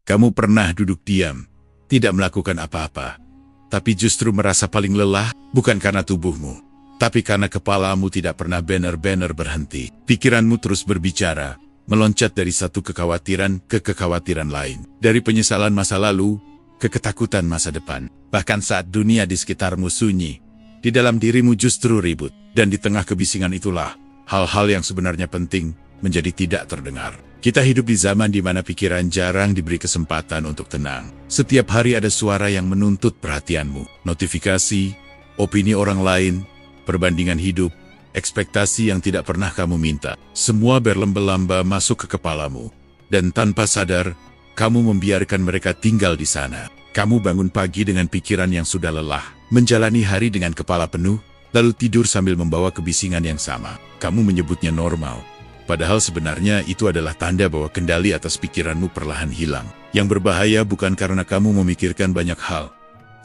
Kamu pernah duduk diam, tidak melakukan apa-apa, tapi justru merasa paling lelah, bukan karena tubuhmu, tapi karena kepalamu tidak pernah benar-benar berhenti. Pikiranmu terus berbicara, meloncat dari satu kekhawatiran ke kekhawatiran lain. Dari penyesalan masa lalu, ke ketakutan masa depan. Bahkan saat dunia di sekitarmu sunyi, di dalam dirimu justru ribut. Dan di tengah kebisingan itulah, hal-hal yang sebenarnya penting menjadi tidak terdengar. Kita hidup di zaman di mana pikiran jarang diberi kesempatan untuk tenang. Setiap hari ada suara yang menuntut perhatianmu. Notifikasi, opini orang lain, perbandingan hidup, ekspektasi yang tidak pernah kamu minta. Semua berlomba-lomba masuk ke kepalamu. Dan tanpa sadar, kamu membiarkan mereka tinggal di sana. Kamu bangun pagi dengan pikiran yang sudah lelah, menjalani hari dengan kepala penuh, lalu tidur sambil membawa kebisingan yang sama. Kamu menyebutnya normal. Padahal sebenarnya itu adalah tanda bahwa kendali atas pikiranmu perlahan hilang. Yang berbahaya bukan karena kamu memikirkan banyak hal,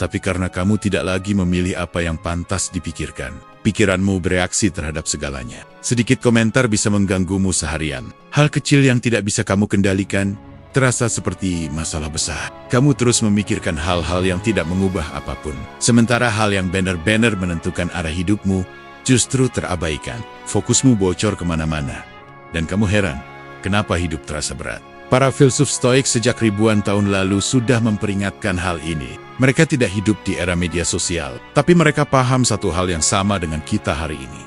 tapi karena kamu tidak lagi memilih apa yang pantas dipikirkan. Pikiranmu bereaksi terhadap segalanya. Sedikit komentar bisa mengganggumu seharian. Hal kecil yang tidak bisa kamu kendalikan, terasa seperti masalah besar. Kamu terus memikirkan hal-hal yang tidak mengubah apapun. Sementara hal yang benar-benar menentukan arah hidupmu, justru terabaikan. Fokusmu bocor kemana-mana. Dan kamu heran, kenapa hidup terasa berat. Para filsuf stoik sejak ribuan tahun lalu sudah memperingatkan hal ini. Mereka tidak hidup di era media sosial, tapi mereka paham satu hal yang sama dengan kita hari ini.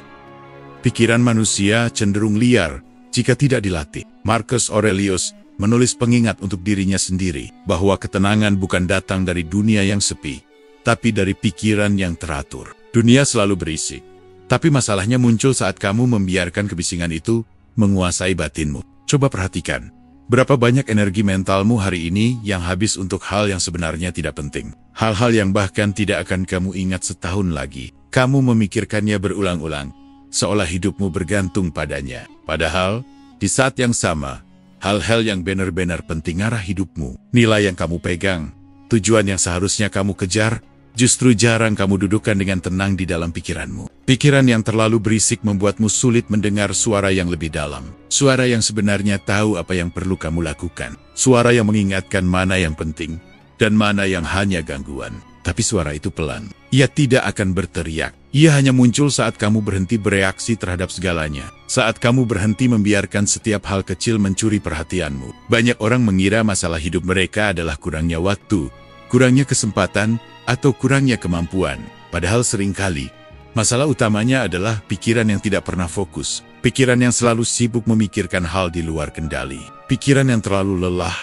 Pikiran manusia cenderung liar jika tidak dilatih. Marcus Aurelius menulis pengingat untuk dirinya sendiri, bahwa ketenangan bukan datang dari dunia yang sepi, tapi dari pikiran yang teratur. Dunia selalu berisik, tapi masalahnya muncul saat kamu membiarkan kebisingan itu menguasai batinmu. Coba perhatikan, berapa banyak energi mentalmu hari ini yang habis untuk hal yang sebenarnya tidak penting. Hal-hal yang bahkan tidak akan kamu ingat setahun lagi. Kamu memikirkannya berulang-ulang, seolah hidupmu bergantung padanya. Padahal, di saat yang sama, hal-hal yang benar-benar penting arah hidupmu, nilai yang kamu pegang, tujuan yang seharusnya kamu kejar, justru jarang kamu dudukkan dengan tenang di dalam pikiranmu. Pikiran yang terlalu berisik membuatmu sulit mendengar suara yang lebih dalam. Suara yang sebenarnya tahu apa yang perlu kamu lakukan. Suara yang mengingatkan mana yang penting dan mana yang hanya gangguan. Tapi suara itu pelan. Ia tidak akan berteriak. Ia hanya muncul saat kamu berhenti bereaksi terhadap segalanya. Saat kamu berhenti membiarkan setiap hal kecil mencuri perhatianmu. Banyak orang mengira masalah hidup mereka adalah kurangnya waktu, kurangnya kesempatan, atau kurangnya kemampuan. Padahal seringkali, masalah utamanya adalah pikiran yang tidak pernah fokus. Pikiran yang selalu sibuk memikirkan hal di luar kendali. Pikiran yang terlalu lelah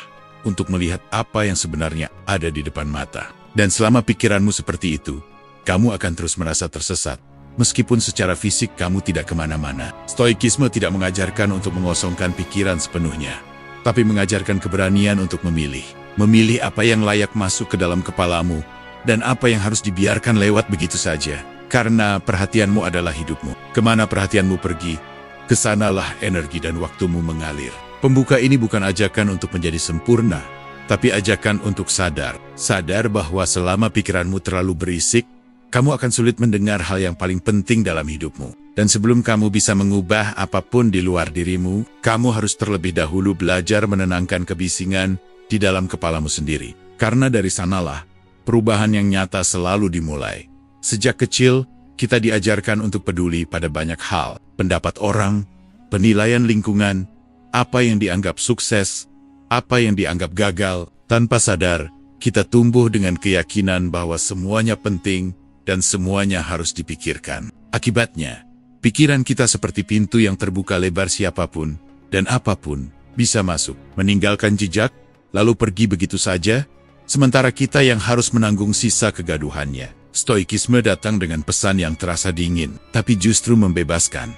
untuk melihat apa yang sebenarnya ada di depan mata. Dan selama pikiranmu seperti itu, kamu akan terus merasa tersesat. Meskipun secara fisik kamu tidak kemana-mana. Stoikisme tidak mengajarkan untuk mengosongkan pikiran sepenuhnya, tapi mengajarkan keberanian untuk memilih. Memilih apa yang layak masuk ke dalam kepalamu, dan apa yang harus dibiarkan lewat begitu saja. Karena perhatianmu adalah hidupmu. Kemana perhatianmu pergi, kesanalah energi dan waktumu mengalir. Pembuka ini bukan ajakan untuk menjadi sempurna, tapi ajakan untuk sadar. Sadar bahwa selama pikiranmu terlalu berisik, kamu akan sulit mendengar hal yang paling penting dalam hidupmu. Dan sebelum kamu bisa mengubah apapun di luar dirimu, kamu harus terlebih dahulu belajar menenangkan kebisingan di dalam kepalamu sendiri. Karena dari sanalah perubahan yang nyata selalu dimulai. Sejak kecil, kita diajarkan untuk peduli pada banyak hal. Pendapat orang, penilaian lingkungan, apa yang dianggap sukses, apa yang dianggap gagal. Tanpa sadar, kita tumbuh dengan keyakinan bahwa semuanya penting dan semuanya harus dipikirkan. Akibatnya, pikiran kita seperti pintu yang terbuka lebar, siapapun dan apapun bisa masuk, meninggalkan jejak, lalu pergi begitu saja, sementara kita yang harus menanggung sisa kegaduhannya. Stoikisme datang dengan pesan yang terasa dingin, tapi justru membebaskan.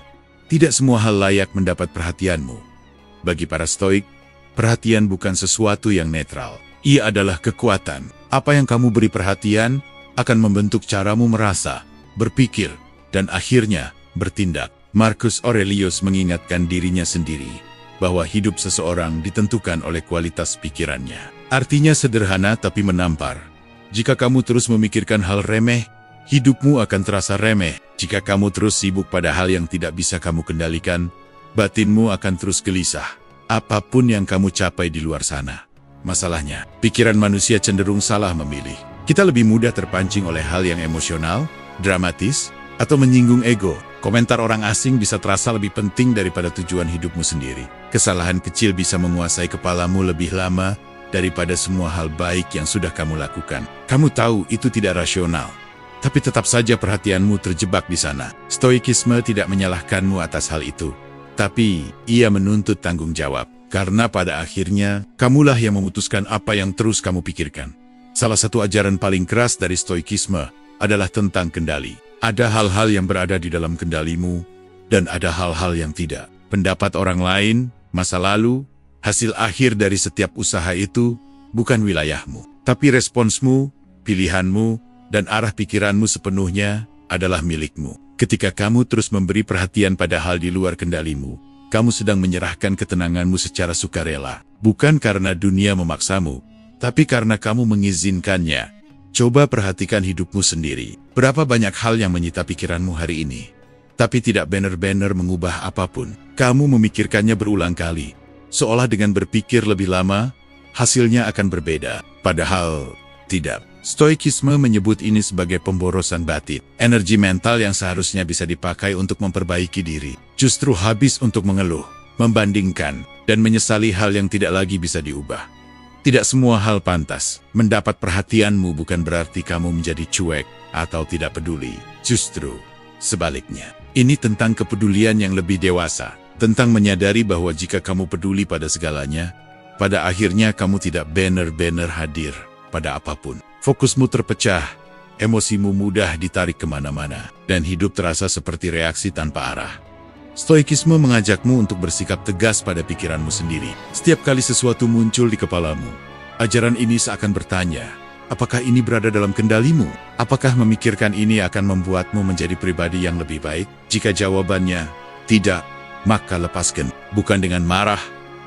Tidak semua hal layak mendapat perhatianmu. Bagi para stoik, perhatian bukan sesuatu yang netral. Ia adalah kekuatan. Apa yang kamu beri perhatian akan membentuk caramu merasa, berpikir, dan akhirnya bertindak. Marcus Aurelius mengingatkan dirinya sendiri bahwa hidup seseorang ditentukan oleh kualitas pikirannya. Artinya sederhana tapi menampar. Jika kamu terus memikirkan hal remeh, hidupmu akan terasa remeh. Jika kamu terus sibuk pada hal yang tidak bisa kamu kendalikan, batinmu akan terus gelisah. Apapun yang kamu capai di luar sana, Masalahnya, pikiran manusia cenderung salah memilih. Kita lebih mudah terpancing oleh hal yang emosional, dramatis, atau menyinggung ego. Komentar orang asing bisa terasa lebih penting daripada tujuan hidupmu sendiri. Kesalahan kecil bisa menguasai kepalamu lebih lama daripada semua hal baik yang sudah kamu lakukan. Kamu tahu itu tidak rasional, tapi tetap saja perhatianmu terjebak di sana. Stoikisme tidak menyalahkanmu atas hal itu, tapi ia menuntut tanggung jawab. Karena pada akhirnya, kamulah yang memutuskan apa yang terus kamu pikirkan. Salah satu ajaran paling keras dari Stoikisme adalah tentang kendali. Ada hal-hal yang berada di dalam kendalimu, dan ada hal-hal yang tidak. Pendapat orang lain, masa lalu, hasil akhir dari setiap usaha itu bukan wilayahmu. Tapi responsmu, pilihanmu, dan arah pikiranmu sepenuhnya adalah milikmu. Ketika kamu terus memberi perhatian pada hal di luar kendalimu, kamu sedang menyerahkan ketenanganmu secara sukarela. Bukan karena dunia memaksamu, tapi karena kamu mengizinkannya. Coba perhatikan hidupmu sendiri. Berapa banyak hal yang menyita pikiranmu hari ini, tapi tidak benar-benar mengubah apapun. Kamu memikirkannya berulang kali, seolah dengan berpikir lebih lama, hasilnya akan berbeda. Padahal, tidak. Stoikisme menyebut ini sebagai pemborosan batin. Energi mental yang seharusnya bisa dipakai untuk memperbaiki diri, justru habis untuk mengeluh, membandingkan, dan menyesali hal yang tidak lagi bisa diubah. Tidak semua hal pantas. Mendapat perhatianmu bukan berarti kamu menjadi cuek atau tidak peduli. Justru sebaliknya. Ini tentang kepedulian yang lebih dewasa. Tentang menyadari bahwa jika kamu peduli pada segalanya, pada akhirnya kamu tidak benar-benar hadir pada apapun. Fokusmu terpecah, emosimu mudah ditarik kemana-mana, dan hidup terasa seperti reaksi tanpa arah. Stoikisme mengajakmu untuk bersikap tegas pada pikiranmu sendiri. Setiap kali sesuatu muncul di kepalamu, ajaran ini seakan bertanya, apakah ini berada dalam kendalimu? Apakah memikirkan ini akan membuatmu menjadi pribadi yang lebih baik? Jika jawabannya tidak, maka lepaskan. Bukan dengan marah,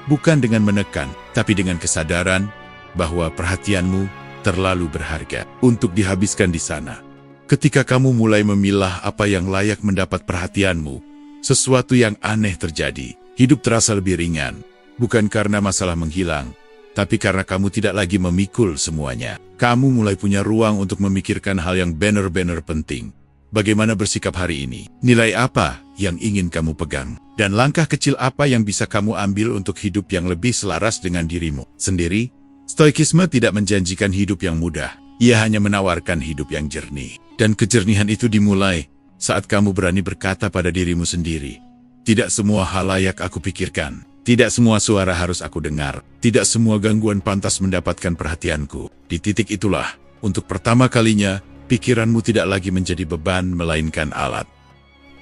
bukan dengan menekan, tapi dengan kesadaran bahwa perhatianmu terlalu berharga untuk dihabiskan di sana. Ketika kamu mulai memilah apa yang layak mendapat perhatianmu, sesuatu yang aneh terjadi. Hidup terasa lebih ringan, bukan karena masalah menghilang, tapi karena kamu tidak lagi memikul semuanya. Kamu mulai punya ruang untuk memikirkan hal yang benar-benar penting. Bagaimana bersikap hari ini? Nilai apa yang ingin kamu pegang? Dan langkah kecil apa yang bisa kamu ambil untuk hidup yang lebih selaras dengan dirimu sendiri? Stoikisme tidak menjanjikan hidup yang mudah. Ia hanya menawarkan hidup yang jernih. Dan kejernihan itu dimulai saat kamu berani berkata pada dirimu sendiri, tidak semua hal layak aku pikirkan, tidak semua suara harus aku dengar, tidak semua gangguan pantas mendapatkan perhatianku. Di titik itulah, untuk pertama kalinya, pikiranmu tidak lagi menjadi beban melainkan alat.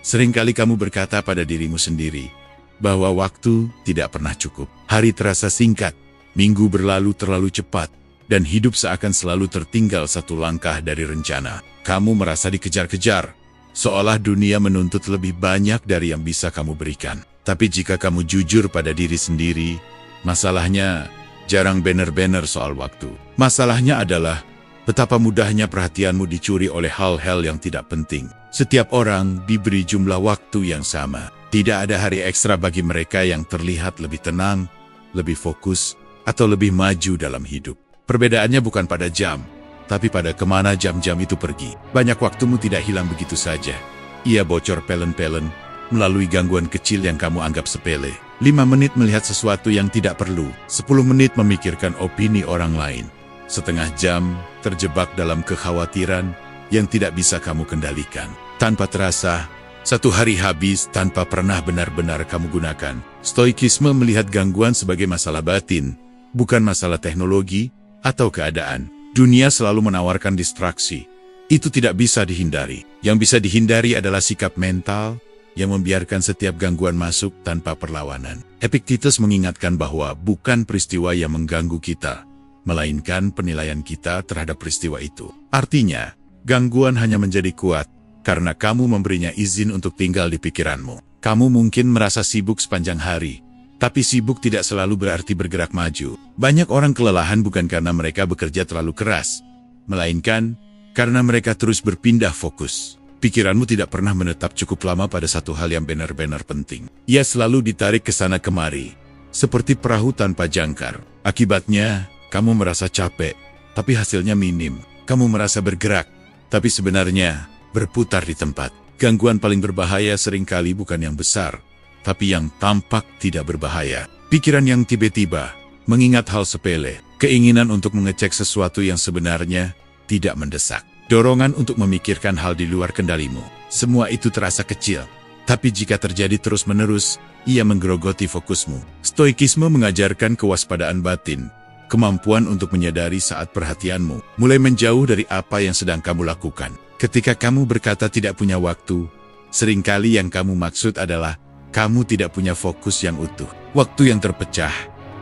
Seringkali kamu berkata pada dirimu sendiri, bahwa waktu tidak pernah cukup. Hari terasa singkat, minggu berlalu terlalu cepat, dan hidup seakan selalu tertinggal satu langkah dari rencana. Kamu merasa dikejar-kejar, seolah dunia menuntut lebih banyak dari yang bisa kamu berikan. Tapi jika kamu jujur pada diri sendiri, masalahnya jarang benar-benar soal waktu. Masalahnya adalah betapa mudahnya perhatianmu dicuri oleh hal-hal yang tidak penting. Setiap orang diberi jumlah waktu yang sama. Tidak ada hari ekstra bagi mereka yang terlihat lebih tenang, lebih fokus, atau lebih maju dalam hidup. Perbedaannya bukan pada jam, tapi pada kemana jam-jam itu pergi. Banyak waktumu tidak hilang begitu saja. Ia bocor pelen-pelen melalui gangguan kecil yang kamu anggap sepele. 5 menit melihat sesuatu yang tidak perlu. 10 menit memikirkan opini orang lain. Setengah jam terjebak dalam kekhawatiran yang tidak bisa kamu kendalikan. Tanpa terasa, satu hari habis tanpa pernah benar-benar kamu gunakan. Stoikisme melihat gangguan sebagai masalah batin, bukan masalah teknologi atau keadaan. Dunia selalu menawarkan distraksi. Itu tidak bisa dihindari. Yang bisa dihindari adalah sikap mental yang membiarkan setiap gangguan masuk tanpa perlawanan. Epictetus mengingatkan bahwa bukan peristiwa yang mengganggu kita, melainkan penilaian kita terhadap peristiwa itu. Artinya, gangguan hanya menjadi kuat karena kamu memberinya izin untuk tinggal di pikiranmu. Kamu mungkin merasa sibuk sepanjang hari, tapi sibuk tidak selalu berarti bergerak maju. Banyak orang kelelahan bukan karena mereka bekerja terlalu keras, melainkan karena mereka terus berpindah fokus. Pikiranmu tidak pernah menetap cukup lama pada satu hal yang benar-benar penting. Ia selalu ditarik ke sana kemari, seperti perahu tanpa jangkar. Akibatnya, Kamu merasa capek, tapi hasilnya minim. Kamu merasa bergerak, tapi sebenarnya berputar di tempat. Gangguan paling berbahaya seringkali bukan yang besar, tapi yang tampak tidak berbahaya. Pikiran yang tiba-tiba mengingat hal sepele, keinginan untuk mengecek sesuatu yang sebenarnya tidak mendesak, dorongan untuk memikirkan hal di luar kendalimu. Semua itu terasa kecil, tapi jika terjadi terus-menerus, ia menggerogoti fokusmu. Stoikisme mengajarkan kewaspadaan batin, kemampuan untuk menyadari saat perhatianmu mulai menjauh dari apa yang sedang kamu lakukan. Ketika kamu berkata tidak punya waktu, seringkali yang kamu maksud adalah kamu tidak punya fokus yang utuh. Waktu yang terpecah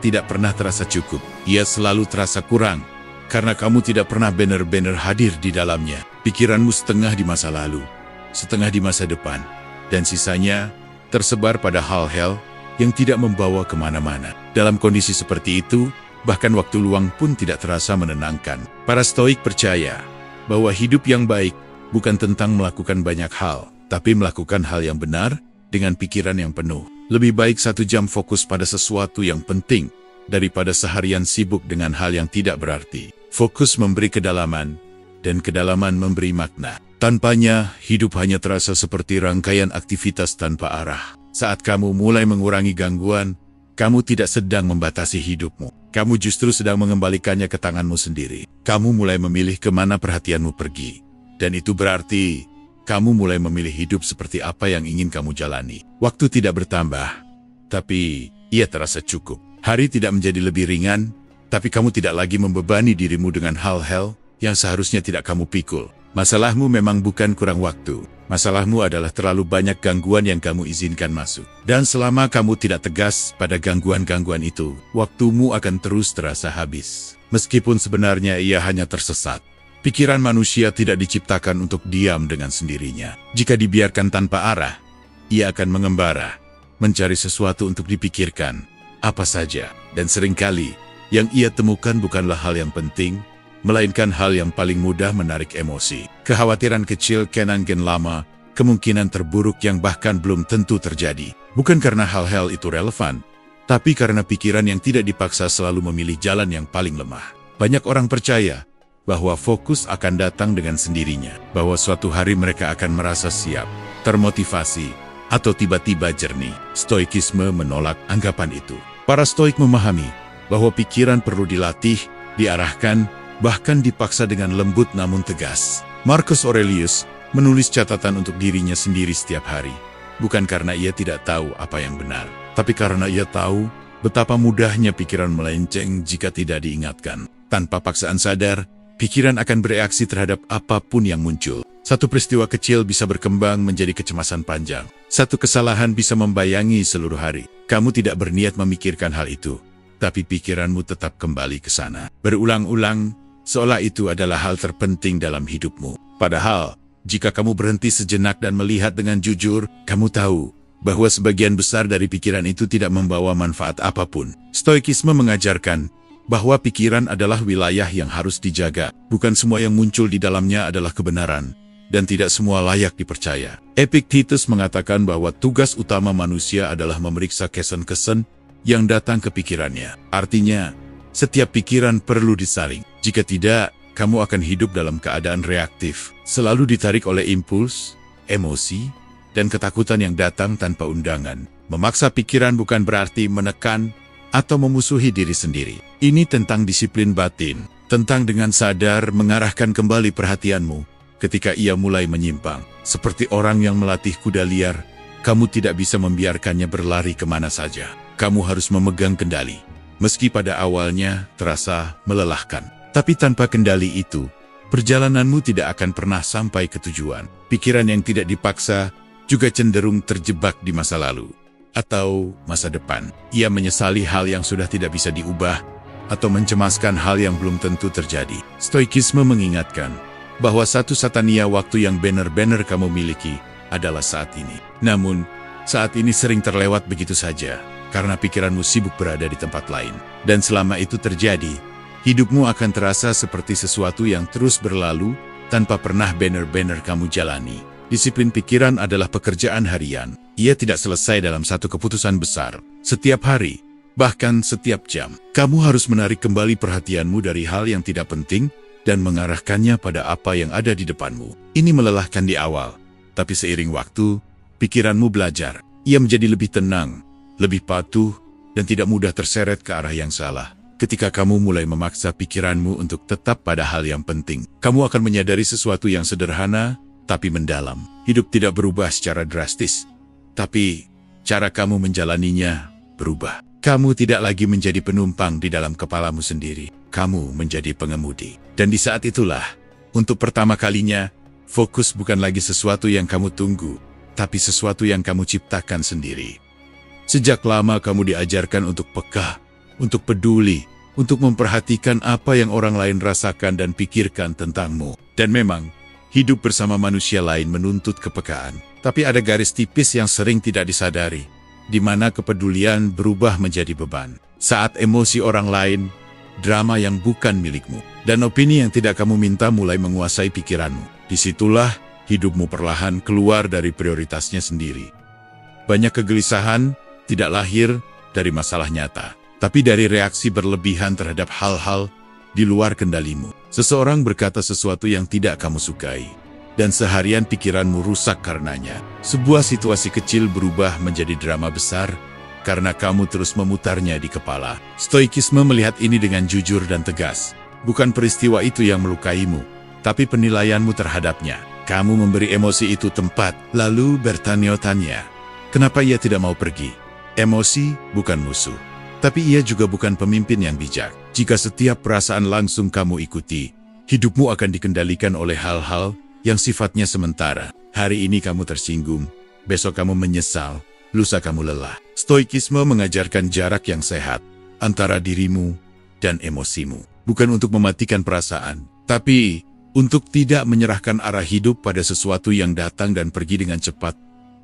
tidak pernah terasa cukup. Ia selalu terasa kurang, karena kamu tidak pernah benar-benar hadir di dalamnya. Pikiranmu setengah di masa lalu, setengah di masa depan, dan sisanya tersebar pada hal-hal yang tidak membawa kemana-mana. Dalam kondisi seperti itu, bahkan waktu luang pun tidak terasa menenangkan. Para stoik percaya bahwa hidup yang baik bukan tentang melakukan banyak hal, tapi melakukan hal yang benar dengan pikiran yang penuh. Lebih baik 1 jam fokus pada sesuatu yang penting daripada seharian sibuk dengan hal yang tidak berarti. Fokus memberi kedalaman, dan kedalaman memberi makna. Tanpanya, hidup hanya terasa seperti rangkaian aktivitas tanpa arah. Saat kamu mulai mengurangi gangguan, kamu tidak sedang membatasi hidupmu. Kamu justru sedang mengembalikannya ke tanganmu sendiri. Kamu mulai memilih kemana perhatianmu pergi. Dan itu berarti kamu mulai memilih hidup seperti apa yang ingin kamu jalani. Waktu tidak bertambah, tapi ia terasa cukup. Hari tidak menjadi lebih ringan, tapi kamu tidak lagi membebani dirimu dengan hal-hal yang seharusnya tidak kamu pikul. Masalahmu memang bukan kurang waktu. Masalahmu adalah terlalu banyak gangguan yang kamu izinkan masuk. Dan selama kamu tidak tegas pada gangguan-gangguan itu, waktumu akan terus terasa habis. Meskipun sebenarnya ia hanya tersesat. Pikiran manusia tidak diciptakan untuk diam dengan sendirinya. Jika dibiarkan tanpa arah, ia akan mengembara, mencari sesuatu untuk dipikirkan, apa saja. Dan seringkali, yang ia temukan bukanlah hal yang penting, melainkan hal yang paling mudah menarik emosi. Kekhawatiran kecil kenangan lama, kemungkinan terburuk yang bahkan belum tentu terjadi. Bukan karena hal-hal itu relevan, tapi karena pikiran yang tidak dipaksa selalu memilih jalan yang paling lemah. Banyak orang percaya bahwa fokus akan datang dengan sendirinya, bahwa suatu hari mereka akan merasa siap, termotivasi, atau tiba-tiba jernih. Stoikisme menolak anggapan itu. Para stoik memahami bahwa pikiran perlu dilatih, diarahkan, bahkan dipaksa dengan lembut namun tegas. Marcus Aurelius menulis catatan untuk dirinya sendiri setiap hari, bukan karena ia tidak tahu apa yang benar, tapi karena ia tahu betapa mudahnya pikiran melenceng jika tidak diingatkan. Tanpa paksaan sadar, pikiran akan bereaksi terhadap apapun yang muncul. Satu peristiwa kecil bisa berkembang menjadi kecemasan panjang. Satu kesalahan bisa membayangi seluruh hari. Kamu tidak berniat memikirkan hal itu, tapi pikiranmu tetap kembali ke sana. Berulang-ulang, seolah itu adalah hal terpenting dalam hidupmu. Padahal, jika kamu berhenti sejenak dan melihat dengan jujur, kamu tahu bahwa sebagian besar dari pikiran itu tidak membawa manfaat apapun. Stoikisme mengajarkan bahwa pikiran adalah wilayah yang harus dijaga. Bukan semua yang muncul di dalamnya adalah kebenaran, dan tidak semua layak dipercaya. Epictetus mengatakan bahwa tugas utama manusia adalah memeriksa kesan-kesan yang datang ke pikirannya. Artinya, setiap pikiran perlu disaring. Jika tidak, kamu akan hidup dalam keadaan reaktif, selalu ditarik oleh impuls, emosi, dan ketakutan yang datang tanpa undangan. Memaksa pikiran bukan berarti menekan atau memusuhi diri sendiri. Ini tentang disiplin batin, tentang dengan sadar mengarahkan kembali perhatianmu ketika ia mulai menyimpang. Seperti orang yang melatih kuda liar, kamu tidak bisa membiarkannya berlari kemana saja. Kamu harus memegang kendali. Meski pada awalnya terasa melelahkan. Tapi tanpa kendali itu, perjalananmu tidak akan pernah sampai ke tujuan. Pikiran yang tidak dipaksa juga cenderung terjebak di masa lalu atau masa depan. Ia menyesali hal yang sudah tidak bisa diubah atau mencemaskan hal yang belum tentu terjadi. Stoikisme mengingatkan bahwa satu-satunya waktu yang benar-benar kamu miliki adalah saat ini. Namun, saat ini sering terlewat begitu saja karena pikiranmu sibuk berada di tempat lain. Dan selama itu terjadi, hidupmu akan terasa seperti sesuatu yang terus berlalu tanpa pernah benar-benar kamu jalani. Disiplin pikiran adalah pekerjaan harian. Ia tidak selesai dalam satu keputusan besar. Setiap hari, bahkan setiap jam. Kamu harus menarik kembali perhatianmu dari hal yang tidak penting dan mengarahkannya pada apa yang ada di depanmu. Ini melelahkan di awal, tapi seiring waktu, pikiranmu belajar. Ia menjadi lebih tenang, lebih patuh, dan tidak mudah terseret ke arah yang salah. Ketika kamu mulai memaksa pikiranmu untuk tetap pada hal yang penting, kamu akan menyadari sesuatu yang sederhana, tapi mendalam. Hidup tidak berubah secara drastis, tapi cara kamu menjalaninya berubah. Kamu tidak lagi menjadi penumpang di dalam kepalamu sendiri. Kamu menjadi pengemudi. Dan di saat itulah, untuk pertama kalinya, fokus bukan lagi sesuatu yang kamu tunggu, tapi sesuatu yang kamu ciptakan sendiri. Sejak lama kamu diajarkan untuk peka, untuk peduli, untuk memperhatikan apa yang orang lain rasakan dan pikirkan tentangmu. Dan memang, hidup bersama manusia lain menuntut kepekaan. Tapi ada garis tipis yang sering tidak disadari, di mana kepedulian berubah menjadi beban. Saat emosi orang lain, drama yang bukan milikmu, dan opini yang tidak kamu minta mulai menguasai pikiranmu. Disitulah hidupmu perlahan keluar dari prioritasnya sendiri. Banyak kegelisahan tidak lahir dari masalah nyata, tapi dari reaksi berlebihan terhadap hal-hal di luar kendalimu. Seseorang berkata sesuatu yang tidak kamu sukai, dan seharian pikiranmu rusak karenanya. Sebuah situasi kecil berubah menjadi drama besar karena kamu terus memutarnya di kepala. Stoikisme melihat ini dengan jujur dan tegas. Bukan peristiwa itu yang melukaimu, tapi penilaianmu terhadapnya. Kamu memberi emosi itu tempat, lalu bertanya-tanya, kenapa ia tidak mau pergi? Emosi bukan musuh, tapi ia juga bukan pemimpin yang bijak. Jika setiap perasaan langsung kamu ikuti, hidupmu akan dikendalikan oleh hal-hal yang sifatnya sementara. Hari ini kamu tersinggung, besok kamu menyesal, lusa kamu lelah. Stoikisme mengajarkan jarak yang sehat antara dirimu dan emosimu. Bukan untuk mematikan perasaan, tapi untuk tidak menyerahkan arah hidup pada sesuatu yang datang dan pergi dengan cepat.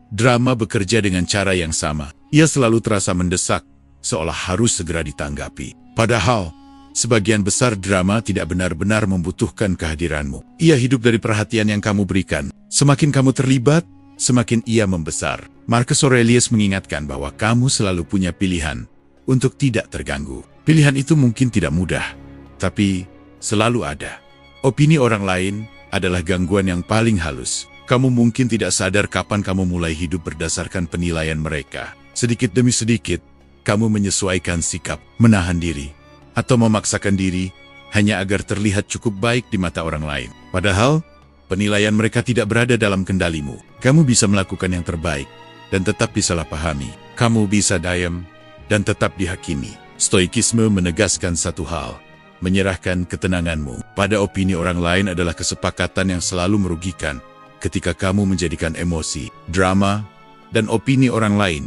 Drama bekerja dengan cara yang sama. Ia selalu terasa mendesak, seolah harus segera ditanggapi. Padahal, sebagian besar drama tidak benar-benar membutuhkan kehadiranmu. Ia hidup dari perhatian yang kamu berikan. Semakin kamu terlibat, semakin ia membesar. Marcus Aurelius mengingatkan bahwa kamu selalu punya pilihan untuk tidak terganggu. Pilihan itu mungkin tidak mudah, tapi selalu ada. Opini orang lain adalah gangguan yang paling halus. Kamu mungkin tidak sadar kapan kamu mulai hidup berdasarkan penilaian mereka. Sedikit demi sedikit, kamu menyesuaikan sikap, menahan diri, atau memaksakan diri hanya agar terlihat cukup baik di mata orang lain. Padahal, penilaian mereka tidak berada dalam kendalimu. Kamu bisa melakukan yang terbaik dan tetap disalahpahami. Kamu bisa diam dan tetap dihakimi. Stoikisme menegaskan satu hal, menyerahkan ketenanganmu pada opini orang lain adalah kesepakatan yang selalu merugikan. Ketika kamu menjadikan emosi, drama, dan opini orang lain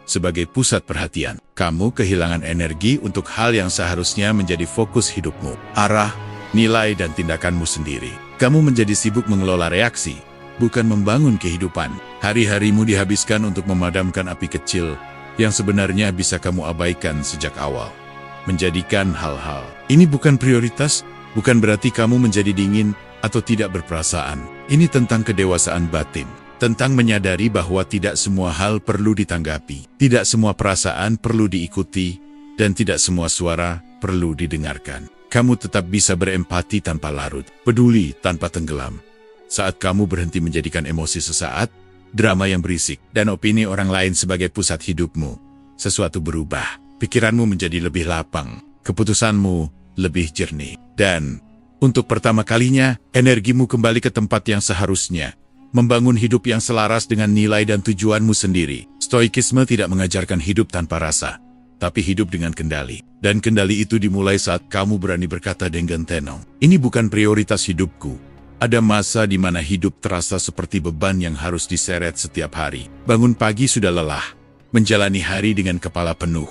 sebagai pusat perhatian, kamu kehilangan energi untuk hal yang seharusnya menjadi fokus hidupmu, arah, nilai, dan tindakanmu sendiri. Kamu menjadi sibuk mengelola reaksi, bukan membangun kehidupan. Hari-harimu dihabiskan untuk memadamkan api kecil yang sebenarnya bisa kamu abaikan sejak awal. Menjadikan hal-hal ini bukan prioritas, bukan berarti kamu menjadi dingin atau tidak berperasaan. Ini tentang kedewasaan batin, tentang menyadari bahwa tidak semua hal perlu ditanggapi, tidak semua perasaan perlu diikuti, dan tidak semua suara perlu didengarkan. Kamu tetap bisa berempati tanpa larut, peduli tanpa tenggelam. Saat kamu berhenti menjadikan emosi sesaat, drama yang berisik, dan opini orang lain sebagai pusat hidupmu, sesuatu berubah. Pikiranmu menjadi lebih lapang, keputusanmu lebih jernih, dan untuk pertama kalinya, energimu kembali ke tempat yang seharusnya, membangun hidup yang selaras dengan nilai dan tujuanmu sendiri. Stoikisme tidak mengajarkan hidup tanpa rasa, tapi hidup dengan kendali. Dan kendali itu dimulai saat kamu berani berkata dengan tenang, ini bukan prioritas hidupku. Ada masa di mana hidup terasa seperti beban yang harus diseret setiap hari. Bangun pagi sudah lelah, menjalani hari dengan kepala penuh,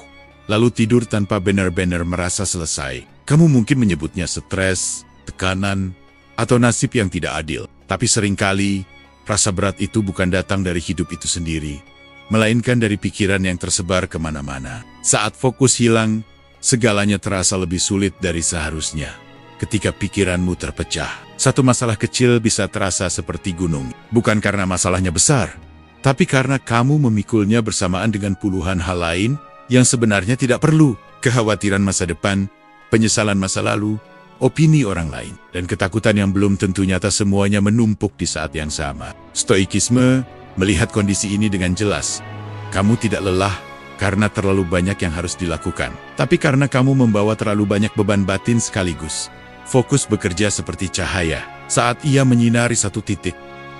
lalu tidur tanpa benar-benar merasa selesai. Kamu mungkin menyebutnya stres, tekanan, atau nasib yang tidak adil. Tapi seringkali, rasa berat itu bukan datang dari hidup itu sendiri, melainkan dari pikiran yang tersebar kemana-mana. Saat fokus hilang, segalanya terasa lebih sulit dari seharusnya. Ketika pikiranmu terpecah, satu masalah kecil bisa terasa seperti gunung. Bukan karena masalahnya besar, tapi karena kamu memikulnya bersamaan dengan puluhan hal lain yang sebenarnya tidak perlu. Kekhawatiran masa depan, penyesalan masa lalu, opini orang lain, dan ketakutan yang belum tentu nyata semuanya menumpuk di saat yang sama. Stoikisme melihat kondisi ini dengan jelas. Kamu tidak lelah karena terlalu banyak yang harus dilakukan, tapi karena kamu membawa terlalu banyak beban batin sekaligus. Fokus bekerja seperti cahaya. Saat ia menyinari satu titik,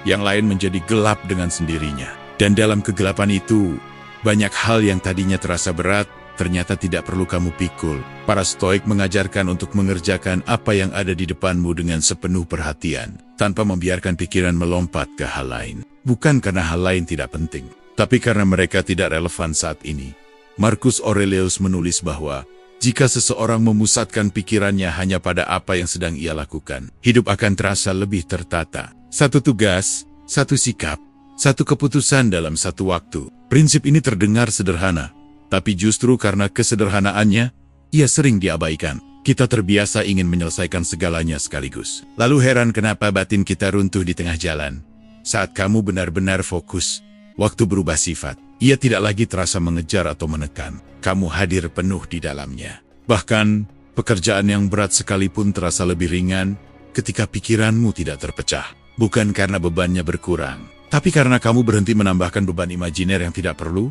yang lain menjadi gelap dengan sendirinya. Dan dalam kegelapan itu, banyak hal yang tadinya terasa berat, ternyata tidak perlu kamu pikul. Para Stoik mengajarkan untuk mengerjakan apa yang ada di depanmu dengan sepenuh perhatian, tanpa membiarkan pikiran melompat ke hal lain. Bukan karena hal lain tidak penting, tapi karena mereka tidak relevan saat ini. Marcus Aurelius menulis bahwa, jika seseorang memusatkan pikirannya hanya pada apa yang sedang ia lakukan, hidup akan terasa lebih tertata. Satu tugas, satu sikap, satu keputusan dalam satu waktu. Prinsip ini terdengar sederhana, tapi justru karena kesederhanaannya, ia sering diabaikan. Kita terbiasa ingin menyelesaikan segalanya sekaligus. Lalu heran kenapa batin kita runtuh di tengah jalan. Saat kamu benar-benar fokus, waktu berubah sifat. Ia tidak lagi terasa mengejar atau menekan. Kamu hadir penuh di dalamnya. Bahkan, pekerjaan yang berat sekalipun terasa lebih ringan ketika pikiranmu tidak terpecah. Bukan karena bebannya berkurang, tapi karena kamu berhenti menambahkan beban imajiner yang tidak perlu.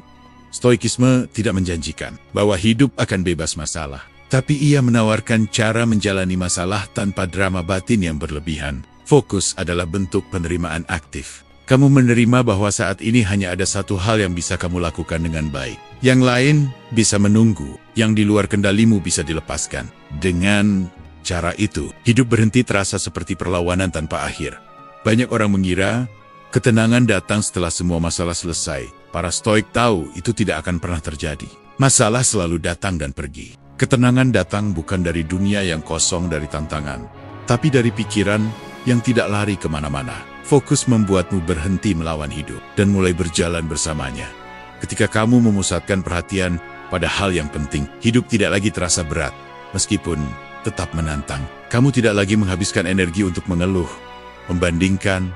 Stoikisme tidak menjanjikan bahwa hidup akan bebas masalah, tapi ia menawarkan cara menjalani masalah tanpa drama batin yang berlebihan. Fokus adalah bentuk penerimaan aktif. Kamu menerima bahwa saat ini hanya ada satu hal yang bisa kamu lakukan dengan baik. Yang lain bisa menunggu, yang di luar kendalimu bisa dilepaskan. Dengan cara itu, hidup berhenti terasa seperti perlawanan tanpa akhir. Banyak orang mengira ketenangan datang setelah semua masalah selesai. Para Stoik tahu itu tidak akan pernah terjadi. Masalah selalu datang dan pergi. Ketenangan datang bukan dari dunia yang kosong dari tantangan, tapi dari pikiran yang tidak lari kemana-mana. Fokus membuatmu berhenti melawan hidup dan mulai berjalan bersamanya. Ketika kamu memusatkan perhatian pada hal yang penting, hidup tidak lagi terasa berat, meskipun tetap menantang. Kamu tidak lagi menghabiskan energi untuk mengeluh, membandingkan,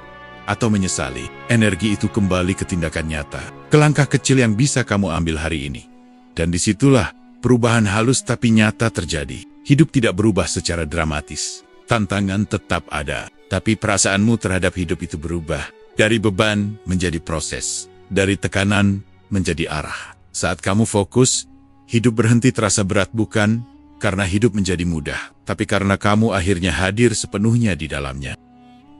atau menyesali. Energi itu kembali ke tindakan nyata, ke langkah kecil yang bisa kamu ambil hari ini. Dan disitulah perubahan halus tapi nyata terjadi. Hidup tidak berubah secara dramatis. Tantangan tetap ada, tapi perasaanmu terhadap hidup itu berubah. Dari beban menjadi proses, dari tekanan menjadi arah. Saat kamu fokus, hidup berhenti terasa berat bukan karena hidup menjadi mudah, tapi karena kamu akhirnya hadir sepenuhnya di dalamnya.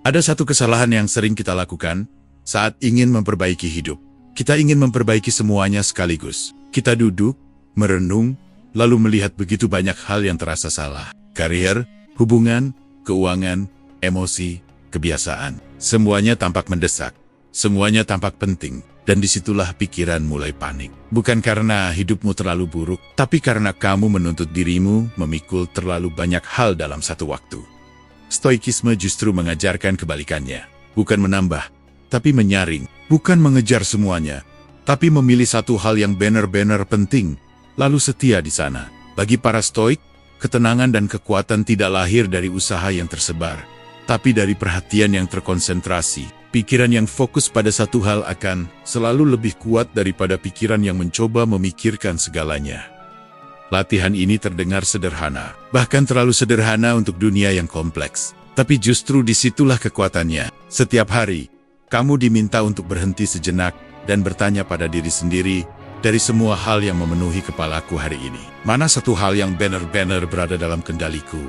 Ada satu kesalahan yang sering kita lakukan saat ingin memperbaiki hidup. Kita ingin memperbaiki semuanya sekaligus. Kita duduk, merenung, lalu melihat begitu banyak hal yang terasa salah. Karier, hubungan, keuangan, emosi, kebiasaan. Semuanya tampak mendesak. Semuanya tampak penting. Dan disitulah pikiran mulai panik. Bukan karena hidupmu terlalu buruk, tapi karena kamu menuntut dirimu memikul terlalu banyak hal dalam satu waktu. Stoikisme justru mengajarkan kebalikannya. Bukan menambah, tapi menyaring. Bukan mengejar semuanya, tapi memilih satu hal yang benar-benar penting, lalu setia di sana. Bagi para Stoik, ketenangan dan kekuatan tidak lahir dari usaha yang tersebar, tapi dari perhatian yang terkonsentrasi. Pikiran yang fokus pada satu hal akan selalu lebih kuat daripada pikiran yang mencoba memikirkan segalanya. Latihan ini terdengar sederhana, bahkan terlalu sederhana untuk dunia yang kompleks. Tapi justru disitulah kekuatannya. Setiap hari, kamu diminta untuk berhenti sejenak dan bertanya pada diri sendiri, dari semua hal yang memenuhi kepalaku hari ini, mana satu hal yang benar-benar berada dalam kendaliku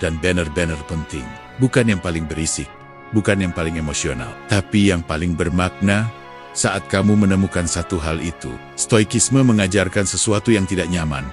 dan benar-benar penting? Bukan yang paling berisik, bukan yang paling emosional, tapi yang paling bermakna. Saat kamu menemukan satu hal itu, Stoikisme mengajarkan sesuatu yang tidak nyaman.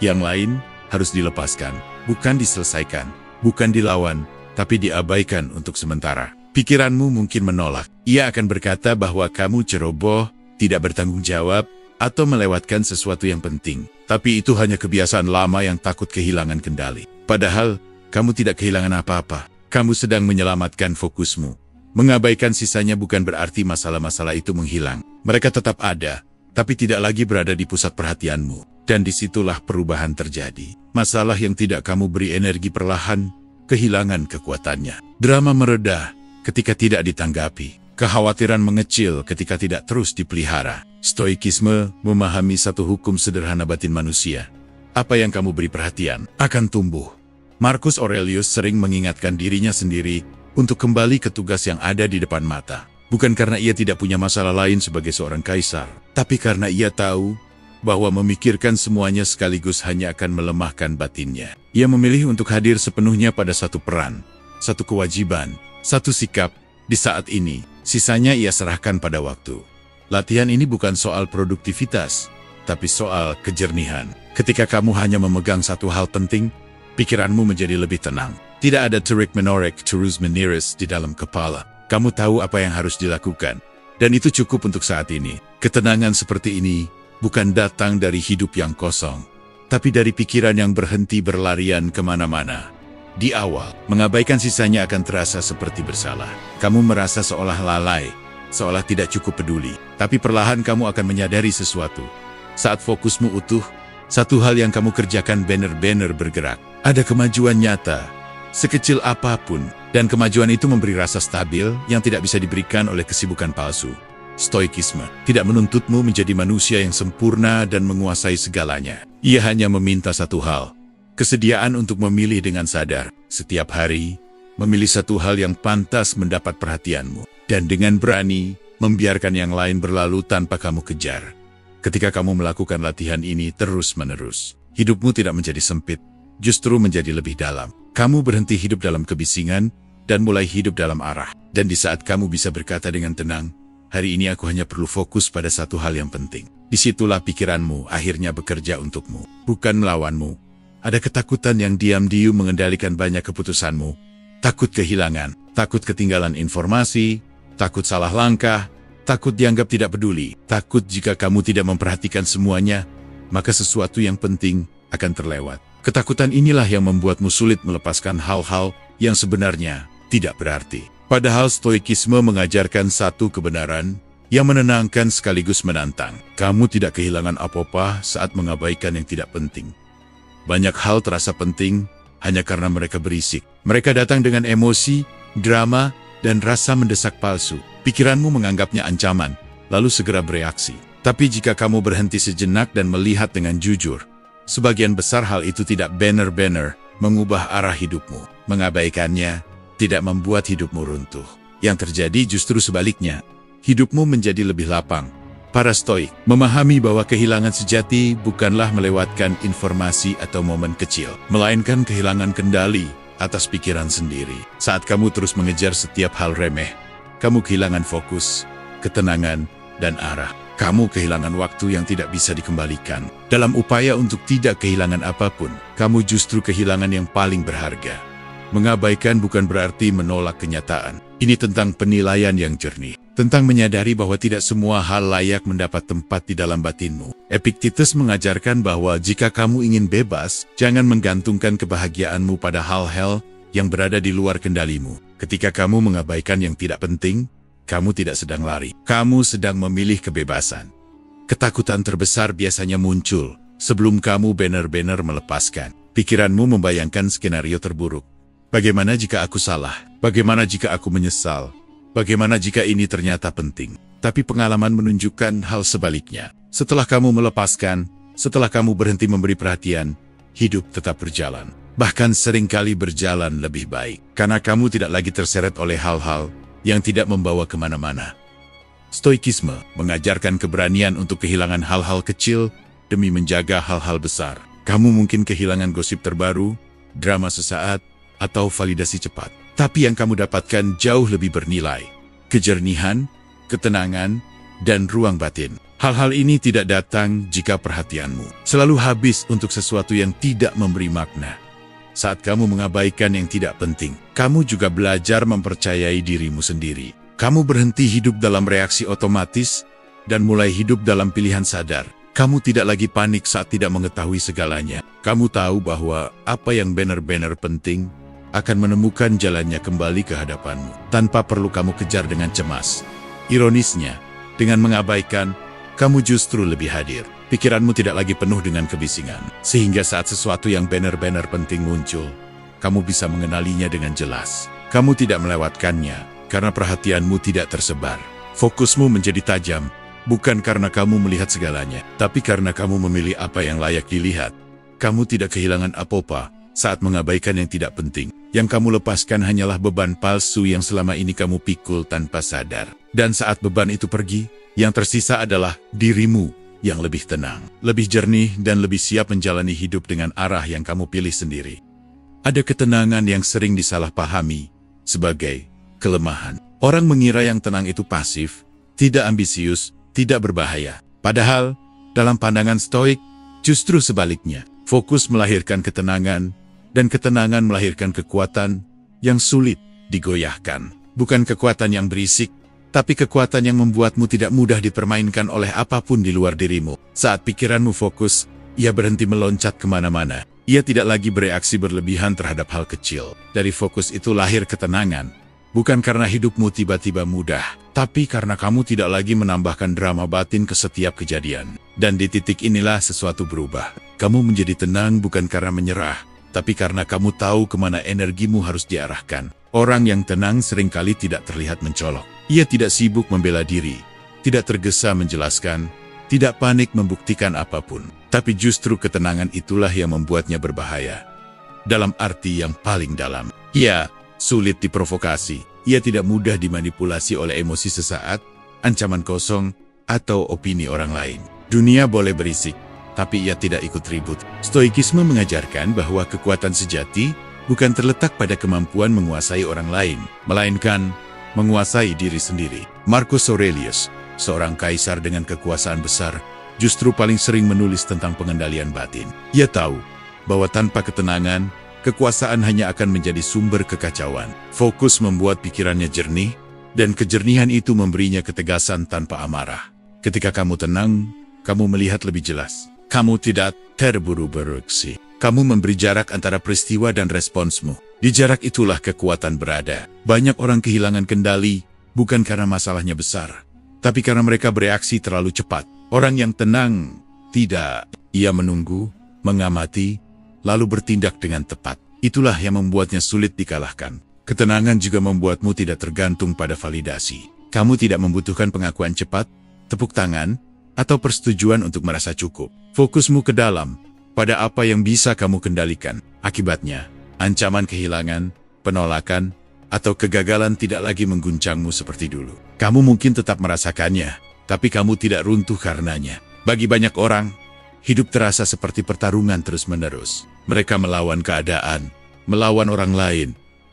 Yang lain harus dilepaskan, bukan diselesaikan, bukan dilawan, tapi diabaikan untuk sementara. Pikiranmu mungkin menolak. Ia akan berkata bahwa kamu ceroboh, tidak bertanggung jawab, atau melewatkan sesuatu yang penting. Tapi itu hanya kebiasaan lama yang takut kehilangan kendali. Padahal, kamu tidak kehilangan apa-apa. Kamu sedang menyelamatkan fokusmu. Mengabaikan sisanya bukan berarti masalah-masalah itu menghilang. Mereka tetap ada, tapi tidak lagi berada di pusat perhatianmu. Dan disitulah perubahan terjadi. Masalah yang tidak kamu beri energi perlahan, kehilangan kekuatannya. Drama mereda ketika tidak ditanggapi. Kekhawatiran mengecil ketika tidak terus dipelihara. Stoikisme memahami satu hukum sederhana batin manusia. Apa yang kamu beri perhatian akan tumbuh. Marcus Aurelius sering mengingatkan dirinya sendiri untuk kembali ke tugas yang ada di depan mata. Bukan karena ia tidak punya masalah lain sebagai seorang kaisar, tapi karena ia tahu bahwa memikirkan semuanya sekaligus hanya akan melemahkan batinnya. Ia memilih untuk hadir sepenuhnya pada satu peran, satu kewajiban, satu sikap. Di saat ini, sisanya ia serahkan pada waktu. Latihan ini bukan soal produktivitas, tapi soal kejernihan. Ketika kamu hanya memegang satu hal penting, pikiranmu menjadi lebih tenang. Tidak ada terik menorek terus menerus di dalam kepala. Kamu tahu apa yang harus dilakukan. Dan itu cukup untuk saat ini. Ketenangan seperti ini bukan datang dari hidup yang kosong, tapi dari pikiran yang berhenti berlarian kemana-mana. Di awal, mengabaikan sisanya akan terasa seperti bersalah. Kamu merasa seolah lalai, seolah tidak cukup peduli. Tapi perlahan kamu akan menyadari sesuatu. Saat fokusmu utuh, satu hal yang kamu kerjakan benar-benar bergerak. Ada kemajuan nyata, sekecil apapun, dan kemajuan itu memberi rasa stabil yang tidak bisa diberikan oleh kesibukan palsu. Stoikisme tidak menuntutmu menjadi manusia yang sempurna dan menguasai segalanya. Ia hanya meminta satu hal, kesediaan untuk memilih dengan sadar, setiap hari, memilih satu hal yang pantas mendapat perhatianmu, dan dengan berani, membiarkan yang lain berlalu tanpa kamu kejar. Ketika kamu melakukan latihan ini terus-menerus, hidupmu tidak menjadi sempit, justru menjadi lebih dalam. Kamu berhenti hidup dalam kebisingan, dan mulai hidup dalam arah. Dan di saat kamu bisa berkata dengan tenang, hari ini aku hanya perlu fokus pada satu hal yang penting. Disitulah pikiranmu akhirnya bekerja untukmu, bukan melawanmu. Ada ketakutan yang diam-diam mengendalikan banyak keputusanmu. Takut kehilangan, takut ketinggalan informasi, takut salah langkah, takut dianggap tidak peduli, takut jika kamu tidak memperhatikan semuanya, maka sesuatu yang penting akan terlewat. Ketakutan inilah yang membuatmu sulit melepaskan hal-hal yang sebenarnya tidak berarti. Padahal stoikisme mengajarkan satu kebenaran yang menenangkan sekaligus menantang. Kamu tidak kehilangan apa-apa saat mengabaikan yang tidak penting. Banyak hal terasa penting hanya karena mereka berisik. Mereka datang dengan emosi, drama, dan rasa mendesak palsu. Pikiranmu menganggapnya ancaman, lalu segera bereaksi. Tapi jika kamu berhenti sejenak dan melihat dengan jujur, sebagian besar hal itu tidak benar-benar mengubah arah hidupmu. Mengabaikannya tidak membuat hidupmu runtuh. Yang terjadi justru sebaliknya. Hidupmu menjadi lebih lapang. Para stoik memahami bahwa kehilangan sejati bukanlah melewatkan informasi atau momen kecil, melainkan kehilangan kendali atas pikiran sendiri. Saat kamu terus mengejar setiap hal remeh, kamu kehilangan fokus, ketenangan, dan arah. Kamu kehilangan waktu yang tidak bisa dikembalikan. Dalam upaya untuk tidak kehilangan apapun, kamu justru kehilangan yang paling berharga. Mengabaikan bukan berarti menolak kenyataan. Ini tentang penilaian yang jernih. Tentang menyadari bahwa tidak semua hal layak mendapat tempat di dalam batinmu. Epictetus mengajarkan bahwa jika kamu ingin bebas, jangan menggantungkan kebahagiaanmu pada hal-hal yang berada di luar kendalimu. Ketika kamu mengabaikan yang tidak penting, kamu tidak sedang lari. Kamu sedang memilih kebebasan. Ketakutan terbesar biasanya muncul sebelum kamu benar-benar melepaskan. Pikiranmu membayangkan skenario terburuk. Bagaimana jika aku salah? Bagaimana jika aku menyesal? Bagaimana jika ini ternyata penting? Tapi pengalaman menunjukkan hal sebaliknya. Setelah kamu melepaskan, setelah kamu berhenti memberi perhatian, hidup tetap berjalan. Bahkan seringkali berjalan lebih baik. Karena kamu tidak lagi terseret oleh hal-hal yang tidak membawa kemana-mana. Stoikisme mengajarkan keberanian untuk kehilangan hal-hal kecil demi menjaga hal-hal besar. Kamu mungkin kehilangan gosip terbaru, drama sesaat, atau validasi cepat. Tapi yang kamu dapatkan jauh lebih bernilai. Kejernihan, ketenangan, dan ruang batin. Hal-hal ini tidak datang jika perhatianmu selalu habis untuk sesuatu yang tidak memberi makna. Saat kamu mengabaikan yang tidak penting, kamu juga belajar mempercayai dirimu sendiri. Kamu berhenti hidup dalam reaksi otomatis dan mulai hidup dalam pilihan sadar. Kamu tidak lagi panik saat tidak mengetahui segalanya. Kamu tahu bahwa apa yang benar-benar penting akan menemukan jalannya kembali ke hadapanmu, tanpa perlu kamu kejar dengan cemas. Ironisnya, dengan mengabaikan, kamu justru lebih hadir. Pikiranmu tidak lagi penuh dengan kebisingan, sehingga saat sesuatu yang benar-benar penting muncul, kamu bisa mengenalinya dengan jelas. Kamu tidak melewatkannya, karena perhatianmu tidak tersebar. Fokusmu menjadi tajam, bukan karena kamu melihat segalanya, tapi karena kamu memilih apa yang layak dilihat. Kamu tidak kehilangan apa-apa saat mengabaikan yang tidak penting. Yang kamu lepaskan hanyalah beban palsu yang selama ini kamu pikul tanpa sadar. Dan saat beban itu pergi, yang tersisa adalah dirimu yang lebih tenang, lebih jernih, dan lebih siap menjalani hidup dengan arah yang kamu pilih sendiri. Ada ketenangan yang sering disalahpahami sebagai kelemahan. Orang mengira yang tenang itu pasif, tidak ambisius, tidak berbahaya. Padahal, dalam pandangan Stoik, justru sebaliknya. Fokus melahirkan ketenangan, dan ketenangan melahirkan kekuatan yang sulit digoyahkan. Bukan kekuatan yang berisik, tapi kekuatan yang membuatmu tidak mudah dipermainkan oleh apapun di luar dirimu. Saat pikiranmu fokus, ia berhenti meloncat kemana-mana. Ia tidak lagi bereaksi berlebihan terhadap hal kecil. Dari fokus itu lahir ketenangan. Bukan karena hidupmu tiba-tiba mudah, tapi karena kamu tidak lagi menambahkan drama batin ke setiap kejadian. Dan di titik inilah sesuatu berubah. Kamu menjadi tenang bukan karena menyerah, tapi karena kamu tahu kemana energimu harus diarahkan. Orang yang tenang seringkali tidak terlihat mencolok. Ia tidak sibuk membela diri, tidak tergesa menjelaskan, tidak panik membuktikan apapun. Tapi justru ketenangan itulah yang membuatnya berbahaya. Dalam arti yang paling dalam. Ia sulit diprovokasi. Ia tidak mudah dimanipulasi oleh emosi sesaat, ancaman kosong, atau opini orang lain. Dunia boleh berisik, tapi ia tidak ikut ribut. Stoikisme mengajarkan bahwa kekuatan sejati bukan terletak pada kemampuan menguasai orang lain, melainkan menguasai diri sendiri. Marcus Aurelius, seorang kaisar dengan kekuasaan besar, justru paling sering menulis tentang pengendalian batin. Ia tahu bahwa tanpa ketenangan, kekuasaan hanya akan menjadi sumber kekacauan. Fokus membuat pikirannya jernih, dan kejernihan itu memberinya ketegasan tanpa amarah. Ketika kamu tenang, kamu melihat lebih jelas. Kamu tidak terburu bereaksi. Kamu memberi jarak antara peristiwa dan responsmu. Di jarak itulah kekuatan berada. Banyak orang kehilangan kendali, bukan karena masalahnya besar, tapi karena mereka bereaksi terlalu cepat. Orang yang tenang, tidak. Ia menunggu, mengamati, lalu bertindak dengan tepat. Itulah yang membuatnya sulit dikalahkan. Ketenangan juga membuatmu tidak tergantung pada validasi. Kamu tidak membutuhkan pengakuan cepat, tepuk tangan, atau persetujuan untuk merasa cukup. Fokusmu ke dalam, pada apa yang bisa kamu kendalikan. Akibatnya, ancaman kehilangan, penolakan, atau kegagalan tidak lagi mengguncangmu seperti dulu. Kamu mungkin tetap merasakannya, tapi kamu tidak runtuh karenanya. Bagi banyak orang, hidup terasa seperti pertarungan terus-menerus. Mereka melawan keadaan, melawan orang lain,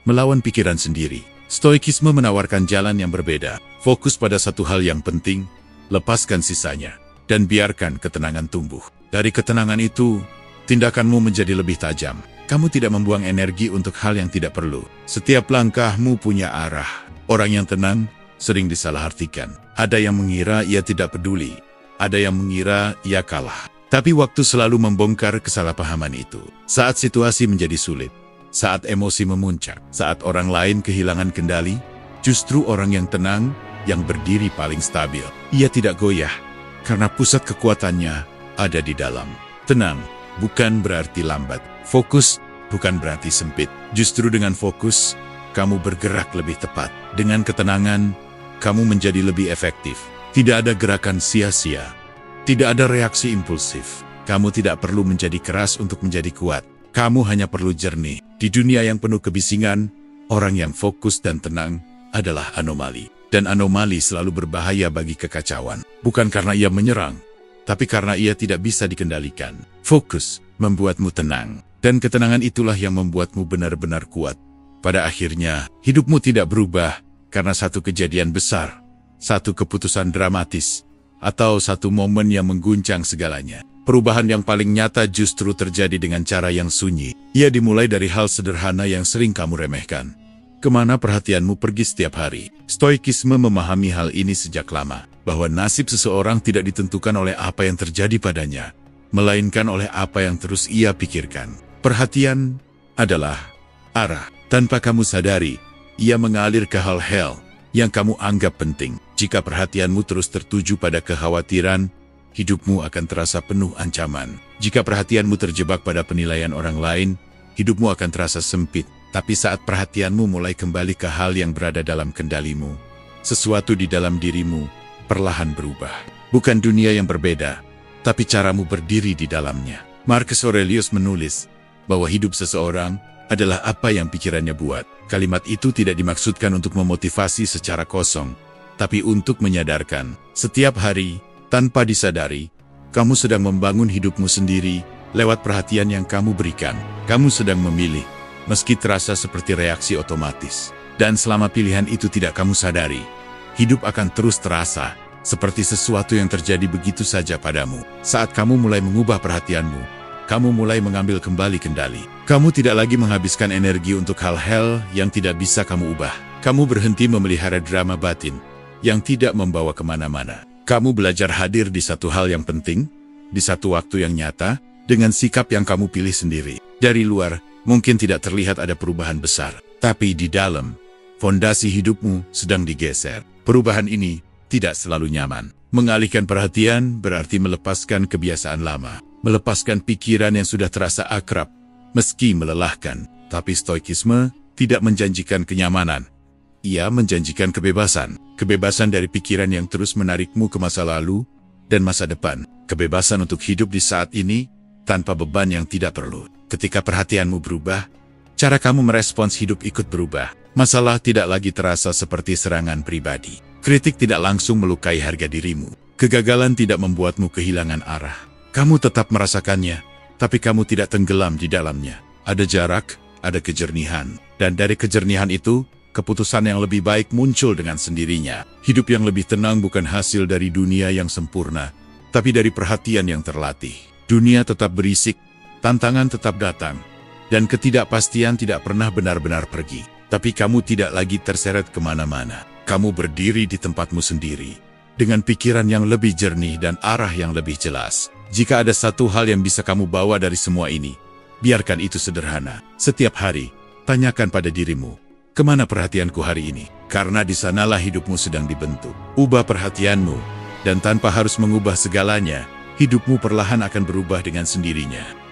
melawan pikiran sendiri. Stoikisme menawarkan jalan yang berbeda. Fokus pada satu hal yang penting, lepaskan sisanya, dan biarkan ketenangan tumbuh. Dari ketenangan itu, tindakanmu menjadi lebih tajam. Kamu tidak membuang energi untuk hal yang tidak perlu. Setiap langkahmu punya arah. Orang yang tenang sering disalahartikan. Ada yang mengira ia tidak peduli. Ada yang mengira ia kalah. Tapi waktu selalu membongkar kesalahpahaman itu. Saat situasi menjadi sulit, saat emosi memuncak, saat orang lain kehilangan kendali, justru orang yang tenang, yang berdiri paling stabil. Ia tidak goyah, karena pusat kekuatannya ada di dalam. Tenang bukan berarti lambat. Fokus bukan berarti sempit. Justru dengan fokus, kamu bergerak lebih tepat. Dengan ketenangan, kamu menjadi lebih efektif. Tidak ada gerakan sia-sia. Tidak ada reaksi impulsif. Kamu tidak perlu menjadi keras untuk menjadi kuat. Kamu hanya perlu jernih. Di dunia yang penuh kebisingan, orang yang fokus dan tenang adalah anomali. Dan anomali selalu berbahaya bagi kekacauan. Bukan karena ia menyerang, tapi karena ia tidak bisa dikendalikan. Fokus membuatmu tenang. Dan ketenangan itulah yang membuatmu benar-benar kuat. Pada akhirnya, hidupmu tidak berubah karena satu kejadian besar, satu keputusan dramatis, atau satu momen yang mengguncang segalanya. Perubahan yang paling nyata justru terjadi dengan cara yang sunyi. Ia dimulai dari hal sederhana yang sering kamu remehkan. Kemana perhatianmu pergi setiap hari? Stoikisme memahami hal ini sejak lama, bahwa nasib seseorang tidak ditentukan oleh apa yang terjadi padanya, melainkan oleh apa yang terus ia pikirkan. Perhatian adalah arah. Tanpa kamu sadari, ia mengalir ke hal-hal yang kamu anggap penting. Jika perhatianmu terus tertuju pada kekhawatiran, hidupmu akan terasa penuh ancaman. Jika perhatianmu terjebak pada penilaian orang lain, hidupmu akan terasa sempit. Tapi saat perhatianmu mulai kembali ke hal yang berada dalam kendalimu, sesuatu di dalam dirimu perlahan berubah. Bukan dunia yang berbeda, tapi caramu berdiri di dalamnya. Marcus Aurelius menulis bahwa hidup seseorang adalah apa yang pikirannya buat. Kalimat itu tidak dimaksudkan untuk memotivasi secara kosong, tapi untuk menyadarkan. Setiap hari, tanpa disadari, kamu sedang membangun hidupmu sendiri lewat perhatian yang kamu berikan. Kamu sedang memilih, meski terasa seperti reaksi otomatis. Dan selama pilihan itu tidak kamu sadari, hidup akan terus terasa seperti sesuatu yang terjadi begitu saja padamu. Saat kamu mulai mengubah perhatianmu, kamu mulai mengambil kembali kendali. Kamu tidak lagi menghabiskan energi untuk hal-hal yang tidak bisa kamu ubah. Kamu berhenti memelihara drama batin yang tidak membawa kemana-mana. Kamu belajar hadir di satu hal yang penting, di satu waktu yang nyata, dengan sikap yang kamu pilih sendiri. Dari luar, mungkin tidak terlihat ada perubahan besar, tapi di dalam, fondasi hidupmu sedang digeser. Perubahan ini tidak selalu nyaman. Mengalihkan perhatian berarti melepaskan kebiasaan lama, melepaskan pikiran yang sudah terasa akrab, meski melelahkan. Tapi stoikisme tidak menjanjikan kenyamanan. Ia menjanjikan kebebasan. Kebebasan dari pikiran yang terus menarikmu ke masa lalu dan masa depan. Kebebasan untuk hidup di saat ini tanpa beban yang tidak perlu. Ketika perhatianmu berubah, cara kamu merespons hidup ikut berubah. Masalah tidak lagi terasa seperti serangan pribadi. Kritik tidak langsung melukai harga dirimu. Kegagalan tidak membuatmu kehilangan arah. Kamu tetap merasakannya, tapi kamu tidak tenggelam di dalamnya. Ada jarak, ada kejernihan. Dan dari kejernihan itu, keputusan yang lebih baik muncul dengan sendirinya. Hidup yang lebih tenang bukan hasil dari dunia yang sempurna, tapi dari perhatian yang terlatih. Dunia tetap berisik, tantangan tetap datang, dan ketidakpastian tidak pernah benar-benar pergi. Tapi kamu tidak lagi terseret kemana-mana. Kamu berdiri di tempatmu sendiri, dengan pikiran yang lebih jernih dan arah yang lebih jelas. Jika ada satu hal yang bisa kamu bawa dari semua ini, biarkan itu sederhana. Setiap hari, tanyakan pada dirimu, kemana perhatianku hari ini? Karena di sanalah hidupmu sedang dibentuk. Ubah perhatianmu, dan tanpa harus mengubah segalanya, hidupmu perlahan akan berubah dengan sendirinya.